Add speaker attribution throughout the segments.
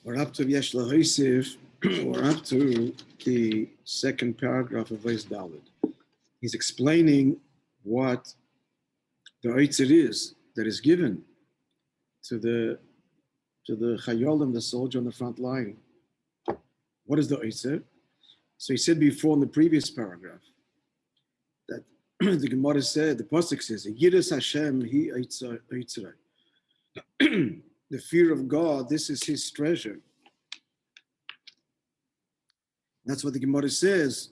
Speaker 1: We're up to Yesh Lahoisiv. We're up to the second paragraph of Veis Daled. He's explaining what the Eitzir is that is given to the Chayolim, the soldier on the front line. What is the Eitzir? So he said before in the previous paragraph that the Gemara said, the Pasuk says, Yiras Hashem hi Eitzirah. The fear of God, this is his treasure. That's what the Gemara says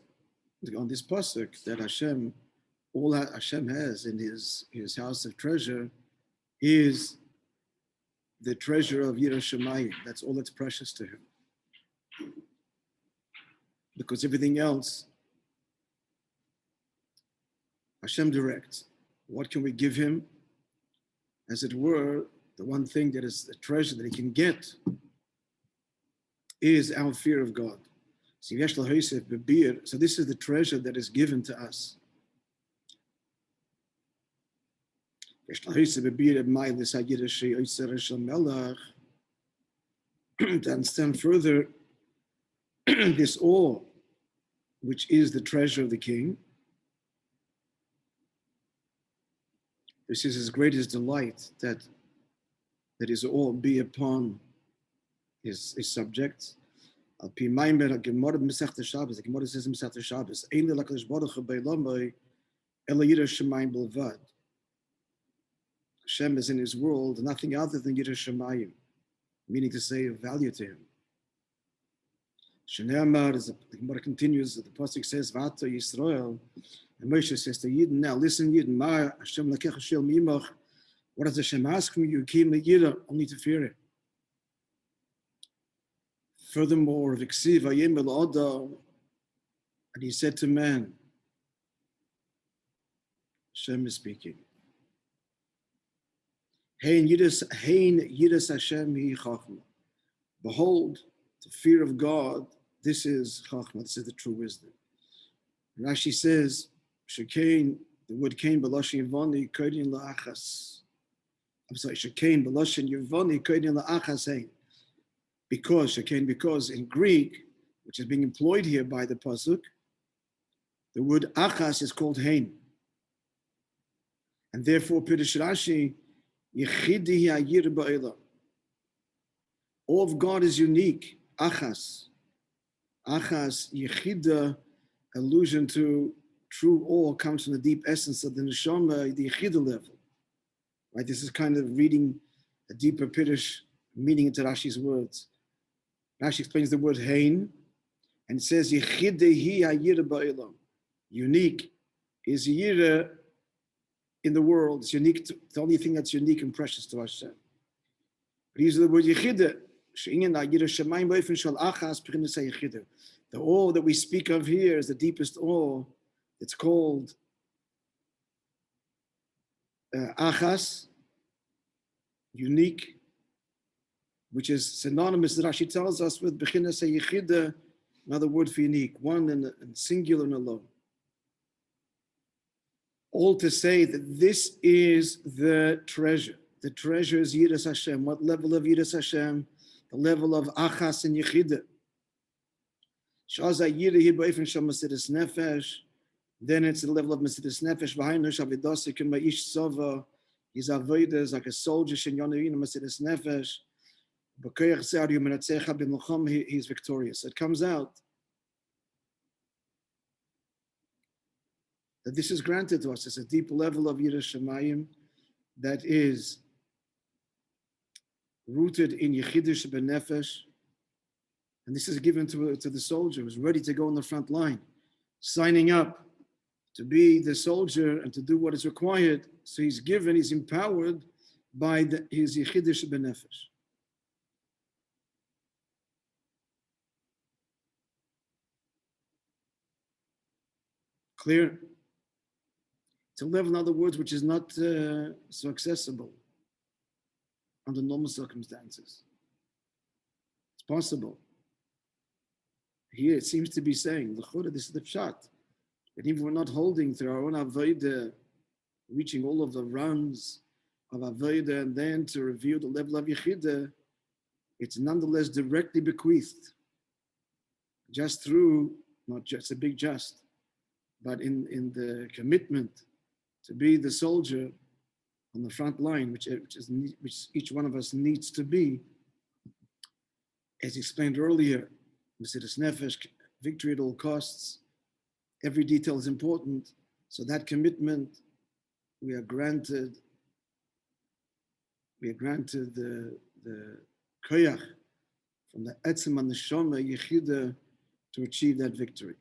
Speaker 1: on this pasuk, that Hashem, all that Hashem has in his house of treasure is the treasure of Yiras Shamayim. That's all that's precious to him. Because everything else, Hashem directs. What can we give him? As it were, the one thing that is the treasure that he can get is our fear of God. So this is the treasure that is given to us. To understand further this awe, which is the treasure of the king, this is his greatest delight, that his awe be upon his subjects. Al pi maimer Gemara Masechta Shabbos, the Gemara says in Masechta Shabbos, Ein leLakadosh Baruch Hu beilamai ela Yiras Shamayim bilvad. Hashem is in his world, nothing other than Yiras Shamayim, meaning to say of value to him. Shneimar, as the Gemara continues, the pasuk says, V'ata Yisrael, and Moshe says to Yidden, now listen, Yidden, Ma Hashem lakecha shel mimach. What does Hashem ask from you? Kim leYira, only to fear him. Furthermore, V'ksiv hayem el Adam, and he said to man, Hashem is speaking. Hein Yiras Hashem hi chachma. Behold, the fear of God, this is chachma, this is the true wisdom. Rashi says, Shekain, the word kain b'loshin yivani koydin la'achas. I'm sorry, Shekain b'loshin yivani koydin la'achas hein. Because in Greek, which is being employed here by the pasuk, the word achas is called hein. And therefore, Pirush Rashi, Yechidi ha'yir ba'elam. All of God is unique. Achas, Yechida, allusion to true awe comes from the deep essence of the neshama, the Yechida level. Right? This is kind of reading a deeper Pirush meaning into Rashi's words. Rashi explains the word hein, and it says Yechidehi ha'yira ba'elam. Unique is yira in the world. It's unique. The only thing that's unique and precious to Hashem. But he uses the word Yechida. The awe that we speak of here is the deepest awe. It's called achas, unique, which is synonymous, that Rashi tells us, with bechinas yechida, another word for unique, one and singular and alone. All to say that this is the treasure. The treasure is Yiras Hashem. What level of Yiras Hashem? The level of achas and yechida. Shaza yira hi ba'ifin shal mesidas nefesh. Then it's the level of mesidas nefesh. V'hainu shavidasi kin ba'ish sova. His avodah is like a soldier shen yonayin mesidas nefesh. He's victorious. It comes out that this is granted to us. It's a deep level of Yiras Shamayim that is rooted in Yechidish B'Nefesh. And this is given to the soldier who's ready to go on the front line, signing up to be the soldier and to do what is required. So he's empowered by his Yechidish B'Nefesh. Clear? It's a level, in other words, which is not so accessible under normal circumstances. It's possible. Here it seems to be saying, this is the pshat, that even we're not holding through our own avodah, reaching all of the rungs of avodah, and then to reveal the level of yechida, it's nonetheless directly bequeathed, just through, not just a big just, but in the commitment to be the soldier on the front line, which each one of us needs to be. As explained earlier, Mesiras Nefesh, victory at all costs. Every detail is important. So that commitment, we are granted the koyach from the etzem and the neshama yechida to achieve that victory.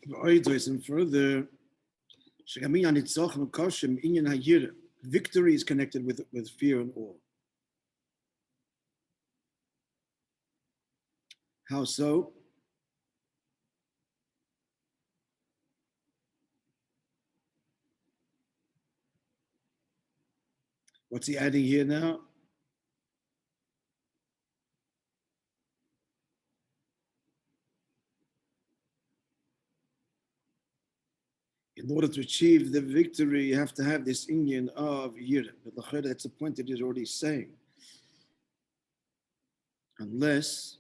Speaker 1: And further, victory is connected with fear and awe. How so? What's he adding here now? In order to achieve the victory, you have to have this inyan of yirah. But that's a point that he's already saying. Unless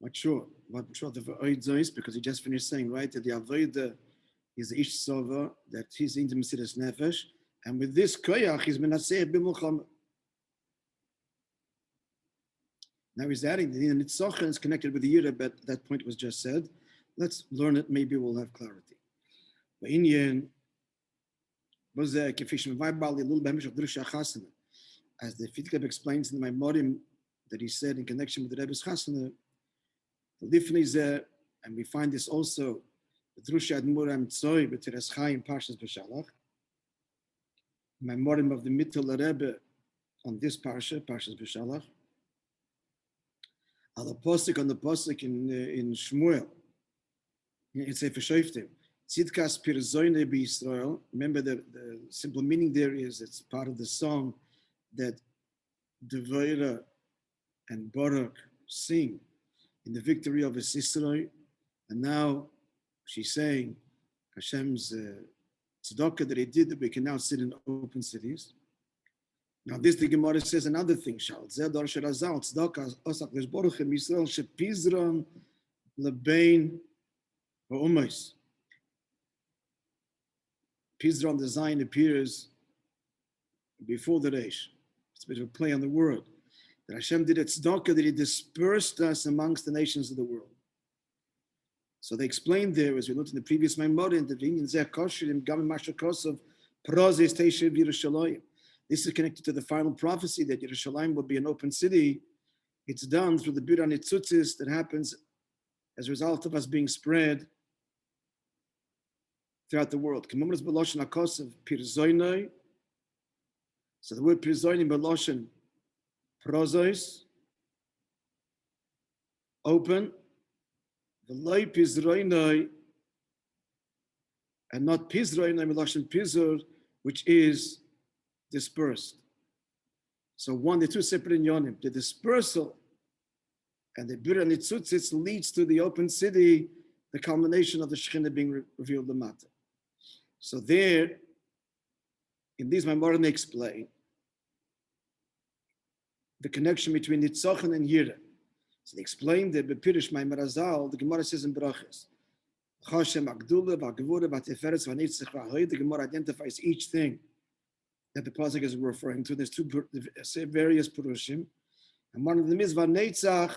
Speaker 1: not sure the Avodah is, because he just finished saying, right, that the Avodah is the Ish Sova, that he's in the Mesiras Nefesh, and with this koyach, he's menaseh b'mulchama. Now he's adding the Nitzochen is connected with the Yirah, but that point was just said. Let's learn it, maybe we'll have clarity. As the Fitkeb explains in the Maimorim that he said in connection with the Rebbe's Chasana, and we find this also with Drusha Admuram Tzoi b'Teres Chaim Parshas B'Shalach, Maimorim of the Mittel Rebbe on this Parshas B'Shalach, on the posik in Shmuel, in Sefer Shoftim, Tzidkas Pirzoine B'Yisrael. Remember the simple meaning there is it's part of the song that Devorah and Barak sing in the victory of Israel, and now she's saying Hashem's tzedakah that he did, that we can now sit in open cities. Now this, the Gemara says another thing. Pizron, the Zion, appears before the Reish. It's a bit of a play on the word. That Hashem did a tzedakah, that he dispersed us amongst the nations of the world. So they explained there, as we looked in the previous Maimorim, that this is connected to the final prophecy that Yerushalayim will be an open city. It's done through the Bira Nitzutzis that happens as a result of us being spread throughout the world. So the word Pirzoinoi Beloshen Prozois, open, V'loi Pizroinoi, and not Pizroinoi Beloshen Pizur, which is dispersed. So the two separate inyonim. The dispersal and the Bira Nitzutzitz leads to the open city, the culmination of the Shekhinah being revealed the matter. So there, in these Maimorim, they explain the connection between Nitzochen and Yirah. So they explain that Bepirish Maimar Azal, the Gemara says in Brachas, the Gemara identifies each thing that the pasuk is referring to. There's two various Purushim, and one of them is Vanetzach.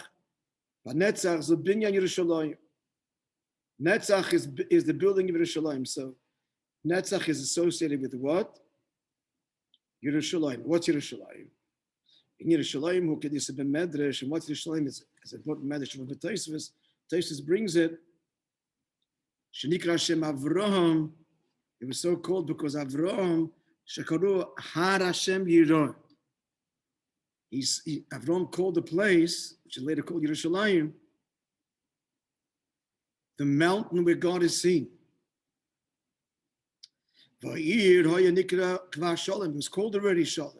Speaker 1: Vanetzach is the binyan Yerushalayim. Netzach is the building of Yerushalayim. So Netzach is associated with what? Yerushalayim. What's Yerushalayim? In Yerushalayim, who could this have been medrash, and what's Yerushalayim is important medrash of the Tosfos. Tosfos brings it. Shenikra Hashem Avraham. It was so called because Avraham Shekaru Har Hashem Yirah. Avraham called the place, which is later called Yerushalayim, the mountain where God is seen. It was called already Shalom.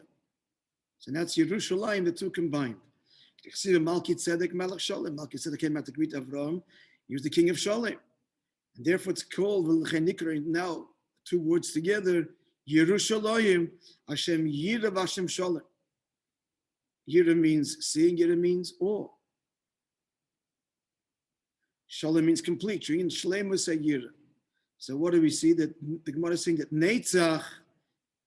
Speaker 1: So that's Yerushalayim, the two combined. Melchizedek Melech Shalom. Melchizedek came out to greet Avram. He was the king of Shalom. And therefore it's called now, two words together, Yerushalayim, Hashem Yira Hashem Shalom. Yira means seeing, Yira means awe. Shalom means complete. And Shalem was a Yira. So what do we see? That the Gemara is saying that Netzach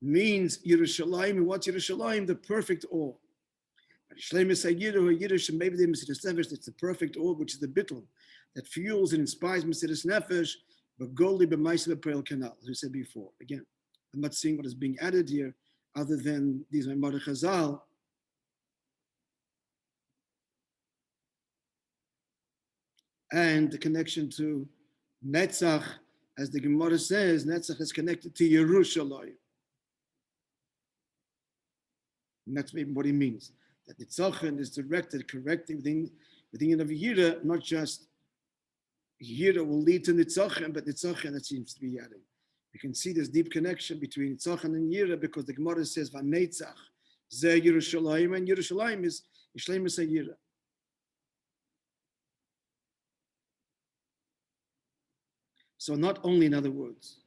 Speaker 1: means Yerushalayim. And what's Yerushalayim? The perfect awe. Shalem is a Yira, or Yiddish, and maybe the Mesidas Nefesh, it's the perfect awe, which is the bittul that fuels and inspires Mesidas Nefesh, but Goldi b'maisa b'peil kanal, as we said before. Again, I'm not seeing what is being added here, other than these Maimar Chazal. And the connection to Netzach, as the Gemara says, Netzach is connected to Yerushalayim. And that's maybe what he means. That Nitzachan is directed, correcting within of Yira, not just Yira will lead to Nitzachan, but Nitzachan that seems to be adding. You can see this deep connection between Nitzachan and Yira because the Gemara says Vanetzach Ze Yerushalayim, and Yerushalayim is Yishleim Yira. So not only, in other words,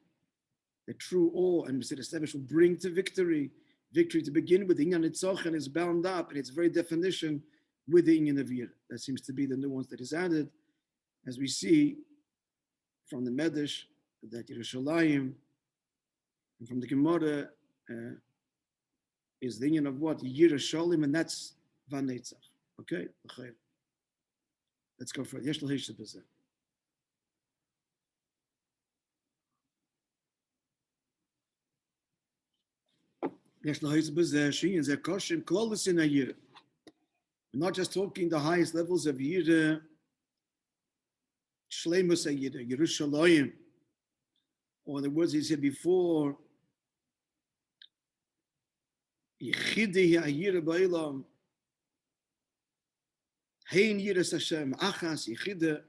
Speaker 1: the true awe and Mesidas Nefesh will bring to victory to begin with. The Inyan Nitzachan is bound up in its very definition with the Inyan of Yira. That seems to be the nuance that is added, as we see from the Medrash that Yerushalayim, and from the Gemara is the Inyan of what? Yerushalayim, and that's Vanetzach. Okay? Let's go for it. Yesh Lahish B'zeh. We're not just talking the highest levels of Yira, Shleimus Yira, Yerushalayim, or the words he said before, Yichidi Yira Ba'ilam, Hein Yiras Hashem, Achas Yichida,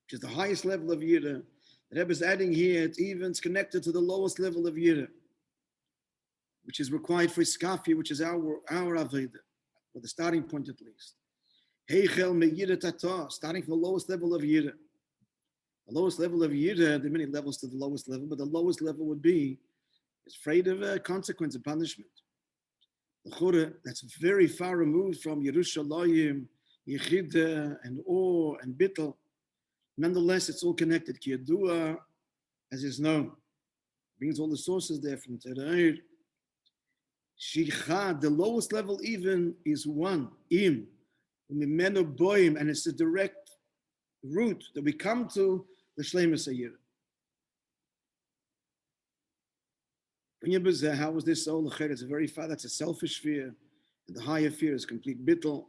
Speaker 1: which is the highest level of Yira. The Rebbe is adding here, it's connected to the lowest level of Yira, which is required for Iskafi, which is our Aveda, or the starting point at least. Heichel me'yira tata, starting from the lowest level of Yira. The lowest level of Yira, there are many levels to the lowest level, but the lowest level would be, is afraid of a consequence, a punishment. The Chura, that's very far removed from Yerushalayim, Yechida, and Or, and Bittel. Nonetheless, it's all connected. Kiyadua, as is known, brings all the sources there from Terair. Shichad, the lowest level even is one, im, mimenu boim, and it's a direct route that we come to the Shleimus Yira. How was this so? It's a very far, that's a selfish fear, and the higher fear is complete bittul.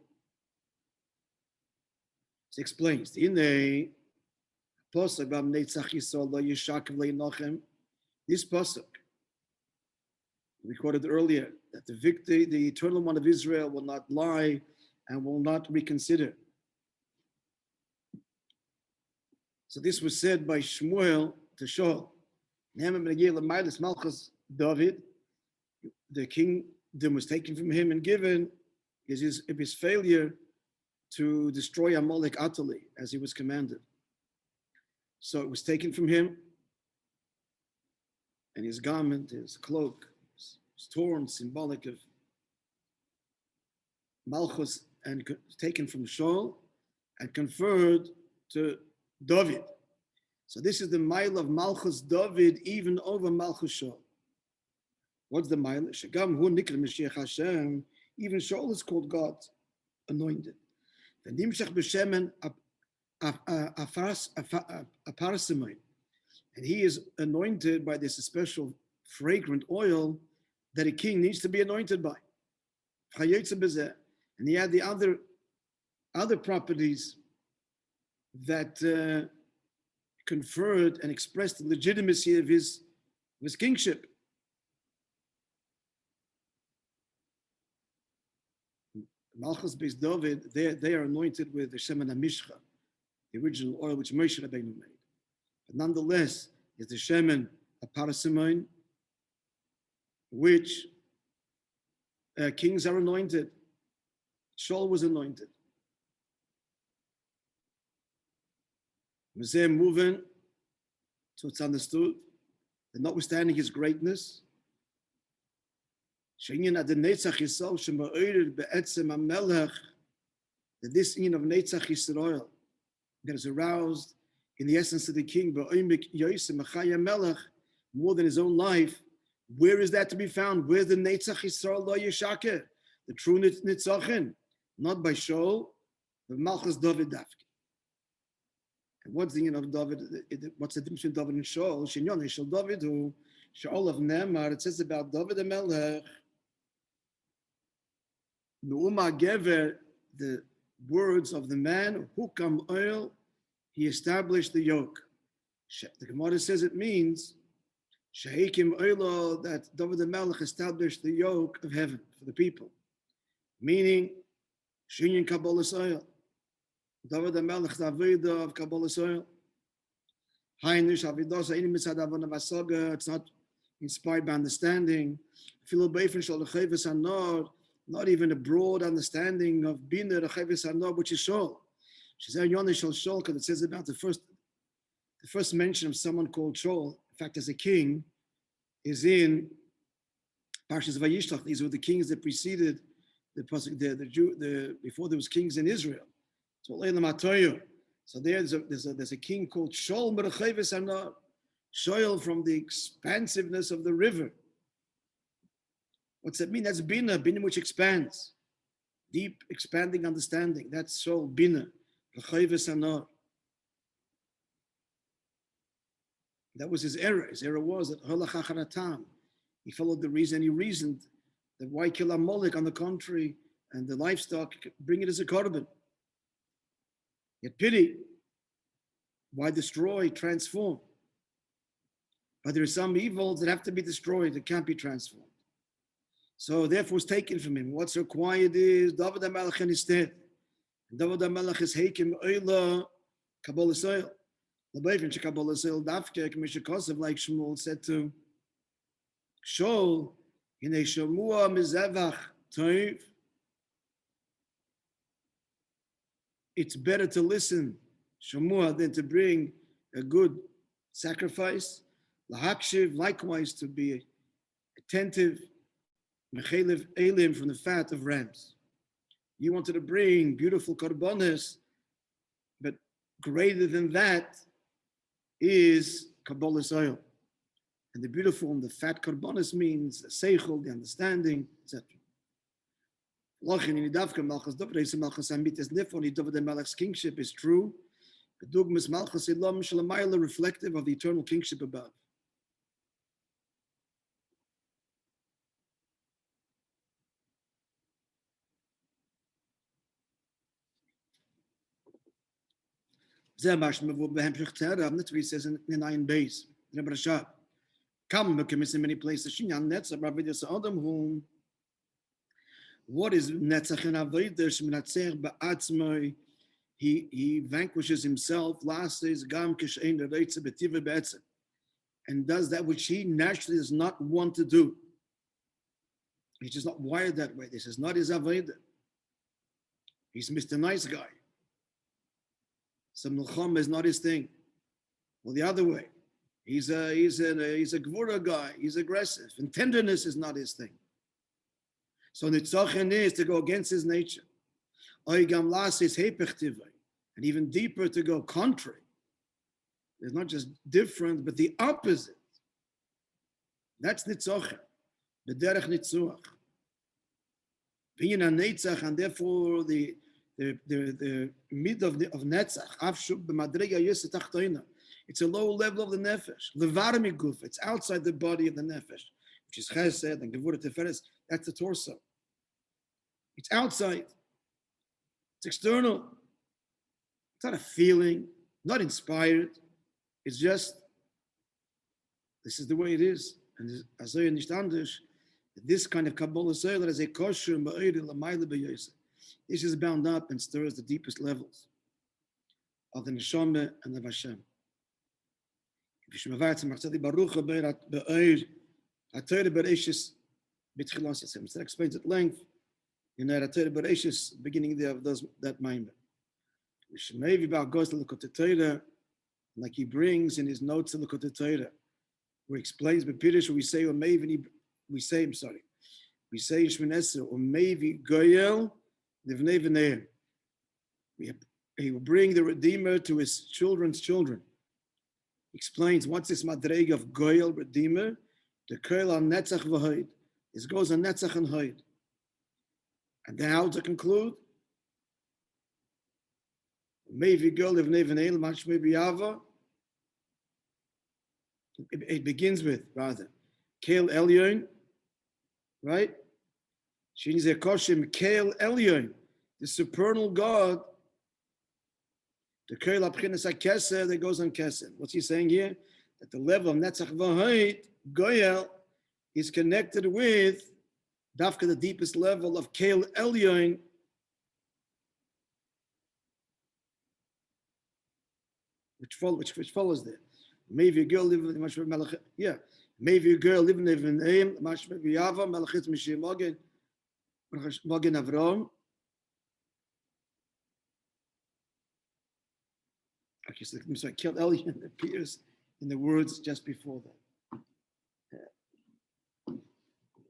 Speaker 1: It explains, this pasuk, we quoted earlier, that the victory, the eternal one of Israel will not lie and will not reconsider. So this was said by Shmuel to Shaul. David, the kingdom was taken from him and given his failure to destroy Amalek utterly, as he was commanded. So it was taken from him, and his garment, his cloak, was torn, symbolic of Malchus, and taken from Shaul and conferred to David. So this is the mile of Malchus David, even over Malchus Shaul. What's the mile? Shagam hu nikra Mashiach Hashem. Even Shaul is called God, anointed. V'nimshach b'shemen aparasimai, and he is anointed by this special fragrant oil that a king needs to be anointed by. And he had the other properties that conferred and expressed the legitimacy of his kingship. Malchus based David, they are anointed with the Shemen HaMishcha, the original oil which Moshe Rabbeinu made. But nonetheless, is the shemen a parasimon, which kings are anointed. Shaul was anointed. We're moving, so it's understood that notwithstanding his greatness, that this in of Netzach Yisrael that is aroused in the essence of the king, more than his own life, where is that to be found? Where's the Netzach Yisrael lo yeshaker? The true Nitzachim, not by Shaul, but Malchus David Dafki. And what's the of David? What's the difference between David and Shaul? Shinyon Shal David who Shaul of Nemar. It says about David the Melech. Nu'uma Gever, the words of the man who come oil, he established the yoke. The Gemara says it means Shehikim oilo, that David the Melech established the yoke of heaven for the people, meaning Shinyan Kabbalas oil. David the Melech the Avida of Kabbalas oil. Hainish Avidos Ainim Mitzad Avon Vasaga. It's not inspired by understanding. Philo Beifin Shal Lecheves Anor. Not even a broad understanding of Bina, the Chavis Hanor, which is Shaul. She said, Yonish Shal Shaul, because it says about the first mention of someone called Shaul, in fact, as a king, is in Parshas Vayishlach. These were the kings that preceded before there was kings in Israel. So there's a king called Shaul, but a Chavis Hanor, Shaul from the expansiveness of the river. What's that mean? That's Bina which expands. Deep, expanding understanding. That's Shaul, Bina. That was his error. His error was that he followed the reason. He reasoned that why kill Amalek, on the contrary, and the livestock, bring it as a korban. Yet pity. Why destroy, transform? But there are some evils that have to be destroyed, that can't be transformed. So therefore it's taken from him. What's required is David HaMelech instead. David HaMelech is Heikim Oila Kabbalas Oil. L'beivin Kabbalas Oil Dafke K'misha Kosev, like Shmuel said to Shaul, Hinei Shamua Mizevach Toiv. It's better to listen, Shamua, than to bring a good sacrifice. Lahakshiv, likewise to be attentive. Mechelev Elim, from the fat of rams. You wanted to bring beautiful korbanos, but greater than that is Kabbalas oil. And the beautiful and the fat korbanos means the seichel, the understanding, etc. Malchus kingship is true, but Dugmas Malchus Ilam Shalamayla, reflective of the eternal kingship above. He says in 9 days, Rebbe Rashab, come in many places. What is Netzach and Avodah? He vanquishes himself. And does that which he naturally does not want to do. He's just not wired that way. This is not his Avodah. He's Mr. Nice Guy. So Milcham is not his thing. Well, the other way, he's a Gvura guy. He's aggressive, and tenderness is not his thing. So Nitzachen is to go against his nature. Oigam las is hepechtivay, and even deeper to go contrary. It's not just different, but the opposite. That's Nitzachen, the derech Nitzuach. Being a Netzach, and therefore the mid of Netzach, Avshub b'madrega yoseh tachtoina. It's a low level of the nefesh. Levarmi guf. It's outside the body of the nefesh, which is chesed and gevura teferes. That's the torso. It's outside. It's external. It's not a feeling, not inspired. It's just, this is the way it is. And azoy nicht anders. This kind of Kabbalas oil is a kosher ma'ir l'mayla b'yoseh. This is bound up and stirs the deepest levels of the neshama and of Hashem. It explains at length in the Torah Bereshis, beginning there of that Maimer. Like he brings in his notes in the Likutei Torah, where he explains Bepirish, we say Shmin Esser, or Mevi Goyel Livnei V'neihem. He will bring the Redeemer to his children's children. He explains what's this madrega of Goyel, Redeemer, the Koil on Netzach V'Hoid. This goes on Netzach and Hoid. And then how to conclude? Mevi Goyel Livnei V'neihem, Mashmei B'Yava. It begins with, rather, Keil Elyon, right? Shin Zekoshim Keil Elyon, the supernal God, the Keil Abchinas HaKeser that goes on Keser. What's he saying here? That the level of Netzach V'Hoid, Goyel, is connected with Dafka, the deepest level of Keil Elyon, which follows there. Maybe a girl living in Mashmei, yeah. Maybe a girl living in name Mashmei B'Yava Malachit Mishim Mogen Avram. Okay, so Kel Elyon appears in the words just before that.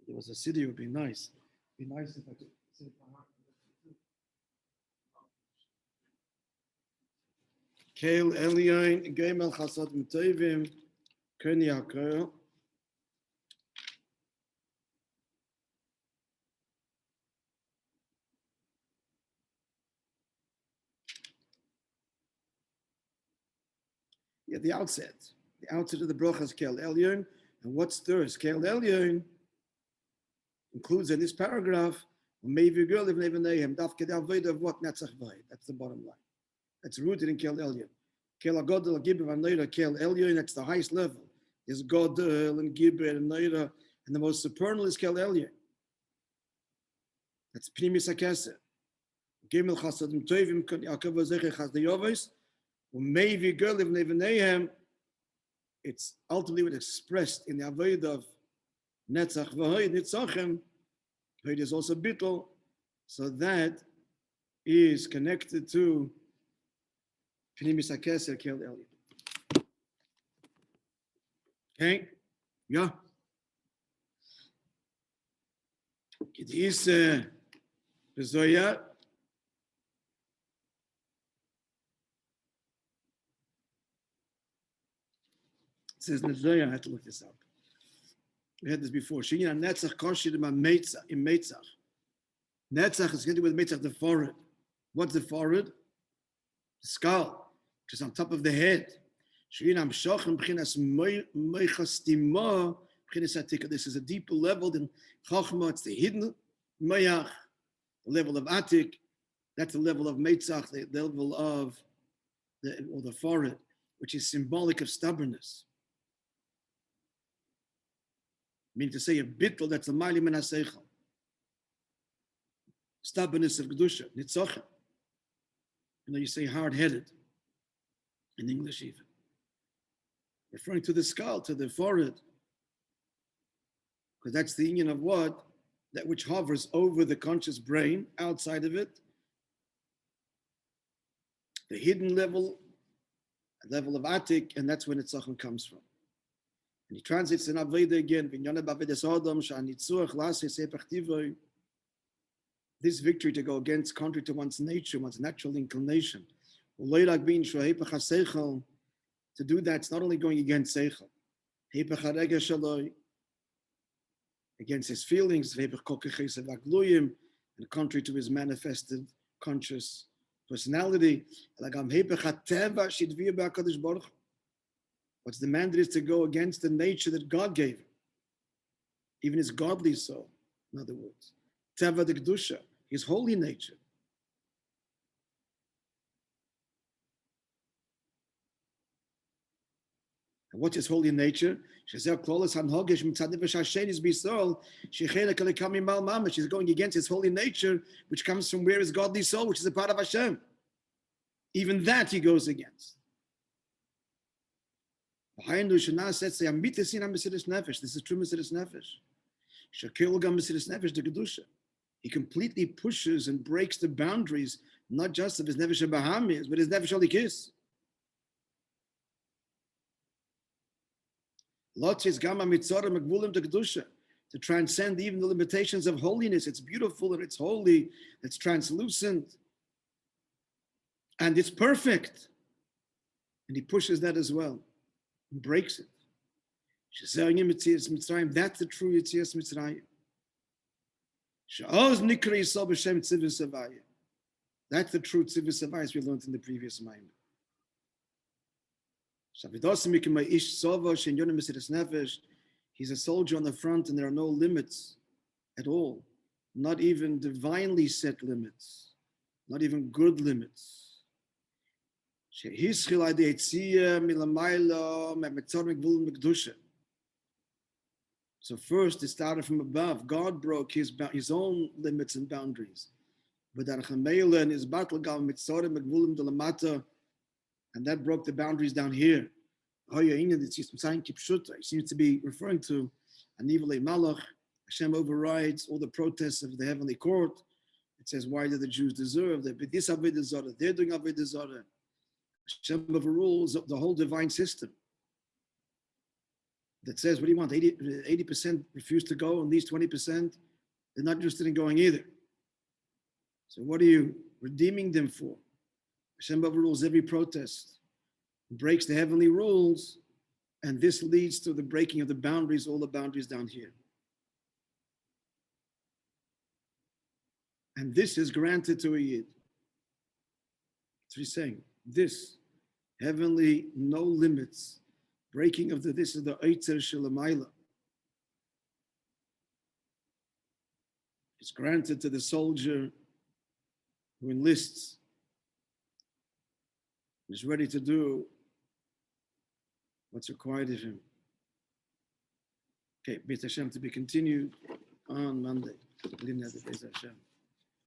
Speaker 1: There was a city. It would be nice. It'd be nice if I could say it by heart. Keil Elyon, Geimel Chasad M'Tovim, Keni HaKoel. Yeah, the outset of the bracha is Keil Elyon, and what's thirst? Keil Elyon includes in this paragraph, maybe a girl live in Nehem, Dafke the Avodah of what Netzach V'Hoid. That's the bottom line. That's rooted in Keil Elyon. Keil HaGodel, Gibber, and Neira, Keil Elyon, that's the highest level. There's Godel and Gibber and Neira, and the most supernal is Keil Elyon. That's Pnimis HaKeser. Gimel Chasadim Tovim, Yaakov Zecher Chazdayovis, Maybe girl live in Nehem. It's ultimately expressed in the Avodah of Netzach V'Hoid Nitzochem. Hoid is also Bittul, so that is connected to Pnimis HaKeser Keil Elyon. Okay? Yeah. Kedis Bezoya. It says Nezoya, I had to look this up. We had this before. Shinyan Netzach Koshid in Meitzach. Netzach is going to do with Meitzach, the forehead. What's the forehead? The skull, which is on top of the head. This is a deeper level than Chachma. It's the hidden Mayach, the level of Atik. That's the level of Meitzach, the level of the forehead, which is symbolic of stubbornness. Meaning to say a bittul, that's the Mali Min HaSeichel. Stubbornness of Kedusha, Nitzochem. You say hard-headed in English even. Referring to the skull, to the forehead. Because that's the union of what? That which hovers over the conscious brain, outside of it. The hidden level, a level of Atik, and that's where Nitzochem comes from. And he translates in Aveda again, this victory to go against, contrary to one's nature, one's natural inclination. To do that, it's not only going against Seichel, against his feelings, and contrary to his manifested conscious personality. What's demanded is to go against the nature that God gave him, even his godly soul, in other words. Teva de Kedusha, his holy nature. And what's his holy nature? She's going against his holy nature, which comes from where his godly soul, which is a part of Hashem. Even that he goes against. This is true Mesiras Nefesh. Shakil gam Mesiras Nefesh de Kedusha. He completely pushes and breaks the boundaries, not just of his Nefesh Bahamis, but his Nefesh Alikis. Lotzis gama mitzora megvulim de Kedusha. To transcend even the limitations of holiness. It's beautiful and it's holy, it's translucent, and it's perfect. And he pushes that as well, and breaks it. That's the true Yetzias Mitzrayim. That's the true Tzivus Havayis we learned in the previous Maimon. He's a soldier on the front, and there are no limits at all, not even divinely set limits, not even good limits. So first, it started from above. God broke his own limits and boundaries. But and his battle and that broke the boundaries down here. It seems to be referring to Anivale Malach. Hashem overrides all the protests of the heavenly court. It says, why do the Jews deserve that? But this Avodah Zarah, they're doing Avodah Zarah. Hashem overrules the whole divine system that says, what do you want? 80% refuse to go, and these 20%, they're not interested in going either. So what are you redeeming them for? Hashem overrules every protest, breaks the heavenly rules, and this leads to the breaking of the boundaries, all the boundaries down here. And this is granted to a Yid. That's what he's saying. This heavenly, no limits, breaking of this is the Eitzer Shelamayla. It's granted to the soldier who enlists, is ready to do what's required of him. Okay, Beit Hashem to be continued on Monday. Hashem.